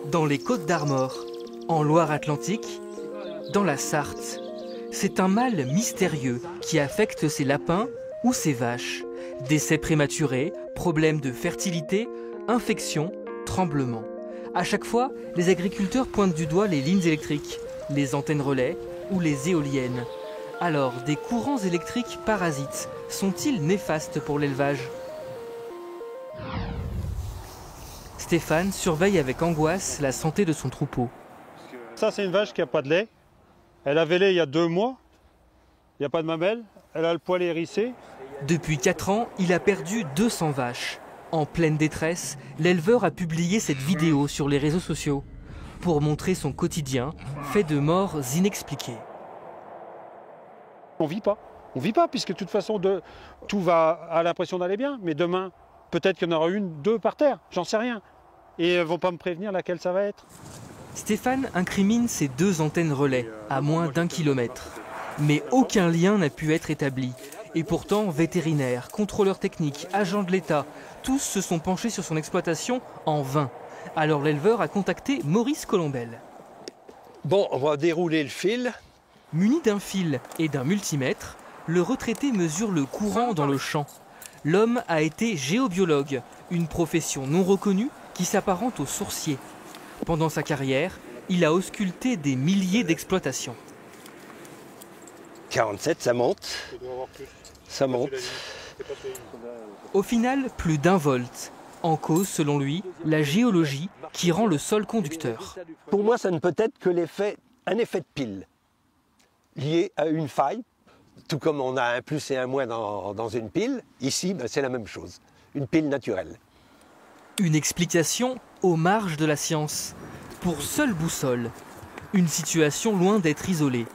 dans les Côtes-d'Armor, en Loire-Atlantique, dans la Sarthe. C'est un mal mystérieux qui affecte ces lapins ou ces vaches. Décès prématurés, problèmes de fertilité, infections, tremblements. À chaque fois, les agriculteurs pointent du doigt les lignes électriques, les antennes relais ou les éoliennes. Alors, des courants électriques parasites sont-ils néfastes pour l'élevage ? Stéphane surveille avec angoisse la santé de son troupeau. Ça, c'est une vache qui n'a pas de lait. Elle avait lait il y a 2 mois. Il n'y a pas de mamelle. Elle a le poil hérissé. Depuis 4 ans, il a perdu 200 vaches. En pleine détresse, l'éleveur a publié cette vidéo sur les réseaux sociaux pour montrer son quotidien, fait de morts inexpliquées. On vit pas. On vit pas, puisque de toute façon, tout va à l'impression d'aller bien. Mais demain, peut-être qu'il y en aura 1, 2 par terre. J'en sais rien. Et elles ne vont pas me prévenir laquelle ça va être. Stéphane incrimine ces 2 antennes relais à moins d'1 kilomètre. Mais aucun lien n'a pu être établi. Et pourtant, vétérinaires, contrôleurs techniques, agents de l'État, tous se sont penchés sur son exploitation en vain. Alors l'éleveur a contacté Maurice Colombel. Bon, on va dérouler le fil. Muni d'un fil et d'un multimètre, le retraité mesure le courant dans le champ. L'homme a été géobiologue, une profession non reconnue qui s'apparente au sourcier. Pendant sa carrière, il a ausculté des milliers d'exploitations. 47, ça monte. Ça monte. Au final, plus d'1 volt. En cause, selon lui, la géologie qui rend le sol conducteur. Pour moi, ça ne peut être que un effet de pile, lié à une faille. Tout comme on a un plus et un moins dans une pile, ici, c'est la même chose. Une pile naturelle. Une explication aux marges de la science. Pour seule boussole. Une situation loin d'être isolée.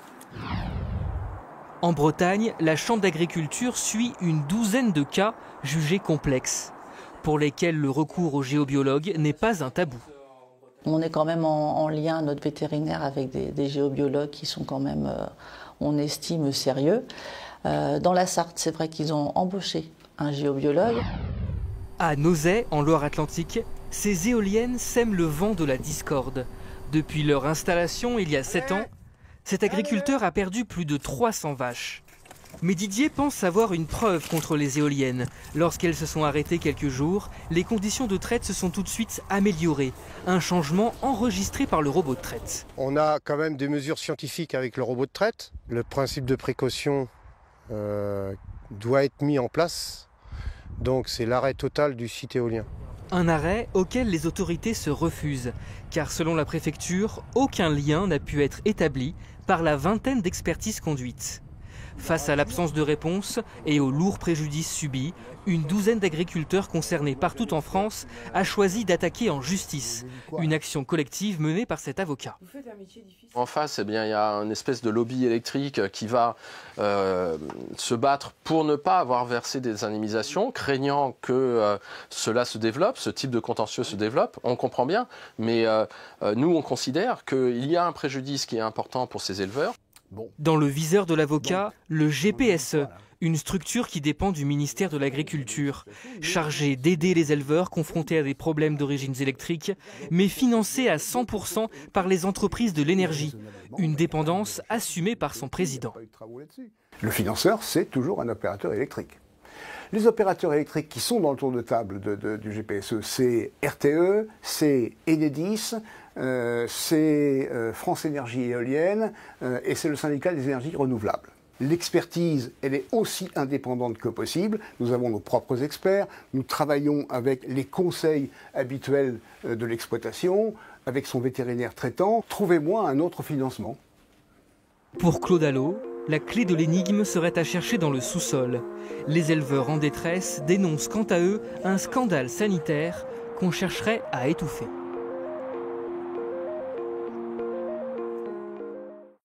En Bretagne, la Chambre d'agriculture suit une 12aine de cas jugés complexes, pour lesquels le recours aux géobiologues n'est pas un tabou. On est quand même en lien, notre vétérinaire, avec des géobiologues qui sont quand même, on estime, sérieux. Dans la Sarthe, c'est vrai qu'ils ont embauché un géobiologue. À Nozay, en Loire-Atlantique, ces éoliennes sèment le vent de la discorde. Depuis leur installation, il y a 7 ans, cet agriculteur a perdu plus de 300 vaches. Mais Didier pense avoir une preuve contre les éoliennes. Lorsqu'elles se sont arrêtées quelques jours, les conditions de traite se sont tout de suite améliorées. Un changement enregistré par le robot de traite. On a quand même des mesures scientifiques avec le robot de traite. Le principe de précaution doit être mis en place. Donc c'est l'arrêt total du site éolien. Un arrêt auquel les autorités se refusent, car selon la préfecture, aucun lien n'a pu être établi par la vingtaine d'expertises conduites. Face à l'absence de réponse et aux lourds préjudices subis, une 12aine d'agriculteurs concernés partout en France a choisi d'attaquer en justice. Une action collective menée par cet avocat. En face, il y a une espèce de lobby électrique qui va se battre pour ne pas avoir versé des indemnisations, craignant que cela se développe, ce type de contentieux se développe. On comprend bien, mais nous, on considère qu'il y a un préjudice qui est important pour ces éleveurs. Dans le viseur de l'avocat, le GPSE, une structure qui dépend du ministère de l'Agriculture, chargée d'aider les éleveurs confrontés à des problèmes d'origine électrique, mais financée à 100% par les entreprises de l'énergie, une dépendance assumée par son président. Le financeur, c'est toujours un opérateur électrique. Les opérateurs électriques qui sont dans le tour de table du GPSE, c'est RTE, c'est Enedis, c'est France Énergie Éolienne et c'est le syndicat des énergies renouvelables. L'expertise, elle est aussi indépendante que possible. Nous avons nos propres experts, nous travaillons avec les conseils habituels de l'exploitation, avec son vétérinaire traitant. Trouvez-moi un autre financement. Pour Claude Allot, la clé de l'énigme serait à chercher dans le sous-sol. Les éleveurs en détresse dénoncent quant à eux un scandale sanitaire qu'on chercherait à étouffer.